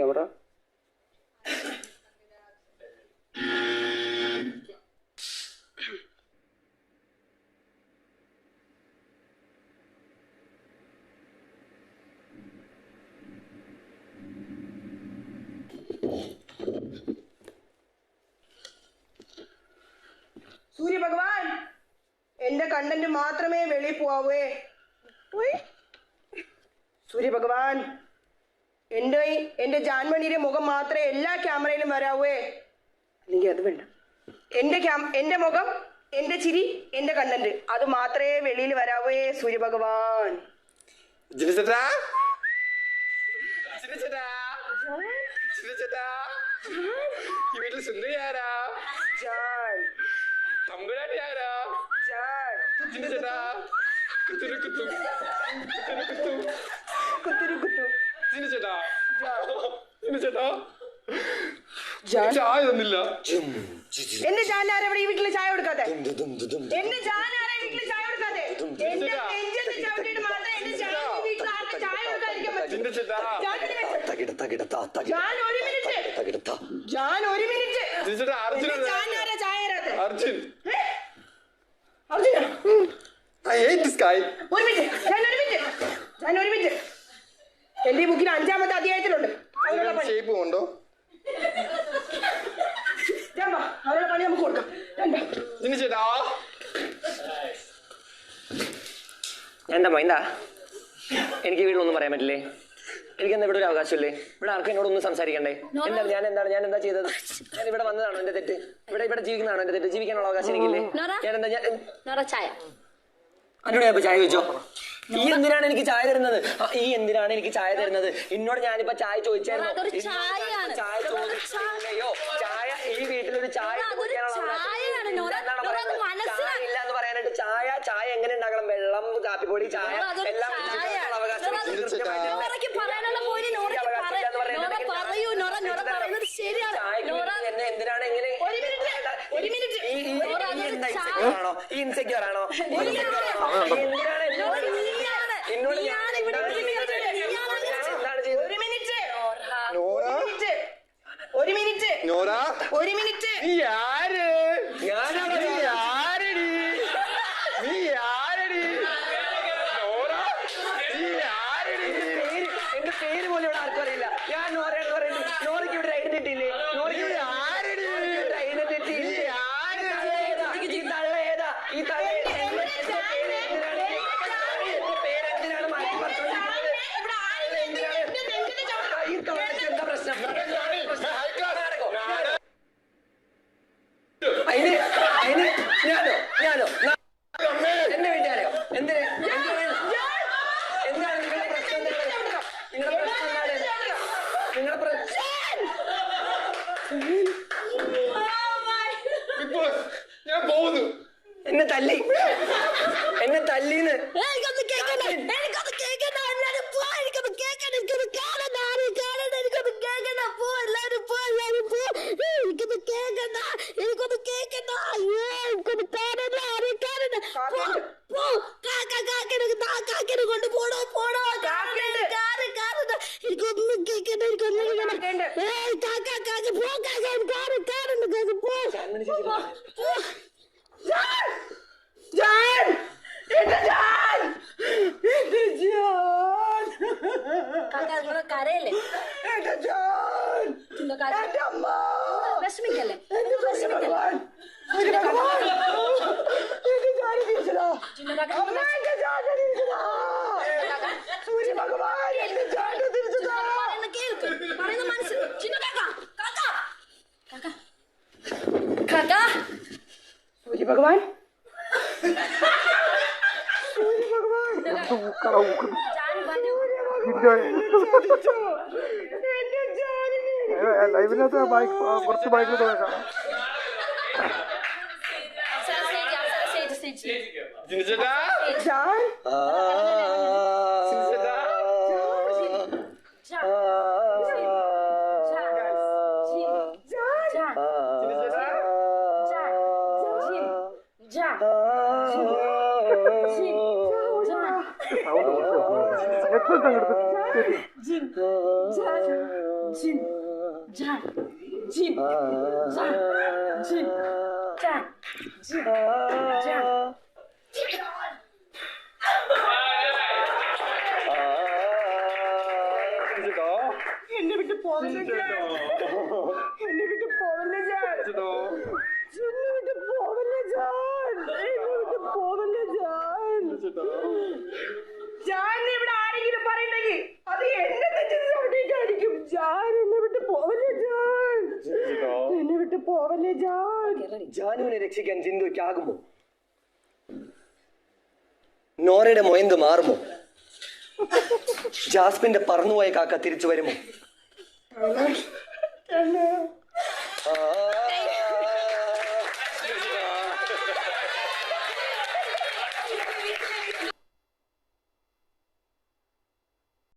Camera. സൂര്യ ഭഗവാൻ, എന്റെ content മാത്രമേ വെളിയിൽ പോവേ. സൂര്യ ഭഗവാൻ, എന്റെ ജാൻമണിയുടെ മുഖം മാത്രമേ എല്ലാ ക്യാമറയിലും വരാവേ. അല്ലെങ്കിൽ അത് വേണ്ട. എന്റെ മുഖം, എന്റെ ചിരി, എന്റെ കണ്ടന്റ് അത് മാത്രമേ വെളിയിൽ വരാവേ. സൂര്യ ഭഗവാൻ. ഈ വീട്ടിൽ സുന്ദരി ആരാ? ജാൻ. തമ്പുരാട്ടി ആരാ? ജാൻ. ചേട്ടാ കുത്തുരു കുത്തു കുത്തുരു കുത്തു. ചേട്ടാ ചേട്ടാ ജാൻ. ചായ തന്നില്ല. എന്റെ ജാനാരെ ഈ വീട്ടില് ചായ കൊടുക്കാതെ. എന്റെ ജാനാരെ വീട്ടില് ചായ കൊടുക്കാതെ. എന്റെ നെഞ്ചത്ത് ചവിട്ടിയിട്ട് മാത്രമേ എന്റെ ജാൻ ഈ വീട്ടിൽ ആർക്ക് ചായ കൊടുക്കാതിരിക്കാൻ പറ്റൂ. ജാൻ ഒരു മിനിറ്റ്. ജാൻ ഒരു മിനിറ്റ്. ജാനാരെ ചായ തരാതെ. Arjun. Arjuna. I hate this guy. ഒരു മിനിറ്റ്. ജാൻ ഒരു മിനിറ്റ്. എന്റെ ഈ ബുക്കിൽ 5-ാമത്തെ അധ്യായത്തിലുണ്ട്. ഷേപ്പ് കൊണ്ടോ? അവരുടെ പണി നമുക്ക് കൊടുക്കാം. ചേട്ടാ എന്താ മൈന്താ, എനിക്ക് വീട്ടിലൊന്നും പറയാൻ പറ്റില്ലേ? എനിക്കെന്താ ഇവിടെ ഒരു അവകാശമില്ലേ? ഇവിടെ ആർക്കും എന്നോടൊന്നും സംസാരിക്കണ്ടേ? ഞാൻ എന്താ ചെയ്തത്? ഞാൻ ഇവിടെ വന്നതാണോ എന്റെ തെറ്റ്? ഇവിടെ ജീവിക്കുന്നതാണോ എന്റെ തെറ്റ്? ജീവിക്കാനുള്ള അവകാശം എനിക്കില്ലേ? എന്നോട് ഞാൻ ചായ ചോദിച്ചോ? ഈ എന്തിനാണ് എനിക്ക് ചായ തരുന്നത്? എന്നോട് ഞാനിപ്പോ ചായ ചോദിച്ചായിരുന്നോ? ചായ ചോദിച്ചില്ലയോ? ചായ ഈ വീട്ടിലൊരു ചായ ഇല്ല എന്ന് പറയാനായിട്ട് ചായ എങ്ങനെ ഉണ്ടാക്കണം? വെള്ളം, കാപ്പിപ്പൊടി, ചായ എല്ലാം അവകാശം. എന്നെ എന്തിനാണ് ഇങ്ങനെ? ഈ ഇൻസെക്യൂർ ആണോ? എന്നോട് ഒരു മിനിറ്റ്. എന്റെ പേര് പോലും ഇവിടെ ആർക്കും അറിയില്ല. ഞാൻ നോറയെന്ന് പറയുന്നത്. നോറയ്ക്ക് ഇവിടെ ഐഡന്റിറ്റി ഇല്ലേ? ഈ തള്ള ഏതാ? പേരെന്തിനാണ് മാറ്റി പറഞ്ഞോണ്ടിരിക്കുന്നത്? ഈ തൊള്ളക്ക് എന്താ പ്രശ്നം? അതിന് ഞാനോ എന്നെ വീട്ടുകാരെയോ? എന്താണ് നിങ്ങളുടെ പ്രശ്നം? നിങ്ങളുടെ പ്രശ്നം ഞാൻ പോകുന്നു. എന്നെ തല്ലീന്ന്. കരയല്ലേ? വിഷമിക്കല്ലേ? സൂര്യ ഭഗവാൻ, ലൈവിനകത്ത് കുറച്ച് ബൈക്കിൽ കാണാം. ജിൻ ജാൻ ജിൻ ജാൻ ജിൻ ജാൻ ജിൻ ജാൻ ചേട്ടാ എന്നെ വിട്ട് പോവല്ലേ ജാൻ എന്നെ വിട്ട് പോവല്ലേ ജാൻ ചേട്ടാ എന്നെ വിട്ട് പോവല്ലേ ജാൻ എന്നെ വിട്ട് പോവല്ലേ ജാൻ ചേട്ടാ ജാൻ ഇവിടെ ആരെങ്കിലും പറയണ്ടെങ്കിൽ അത് എന്നെ തെറ്റിന് ചവിട്ടിയിട്ടായിരിക്കും ജാൻ എന്നെ വിട്ട് പോവല്ലേ ജാൻ ചേട്ടാ എന്നെ വിട്ട് പോവല്ലേ ജാൻ ജാനുവിനെ രക്ഷിക്കാൻ ചിന്തുവയ്ക്കാകുമോ? നോറയുടെ മൊയന്ത് മാറുമോ? ജാസ്മിന്റെ പറന്നുപോയ കാക്ക തിരിച്ചു വരുമോ?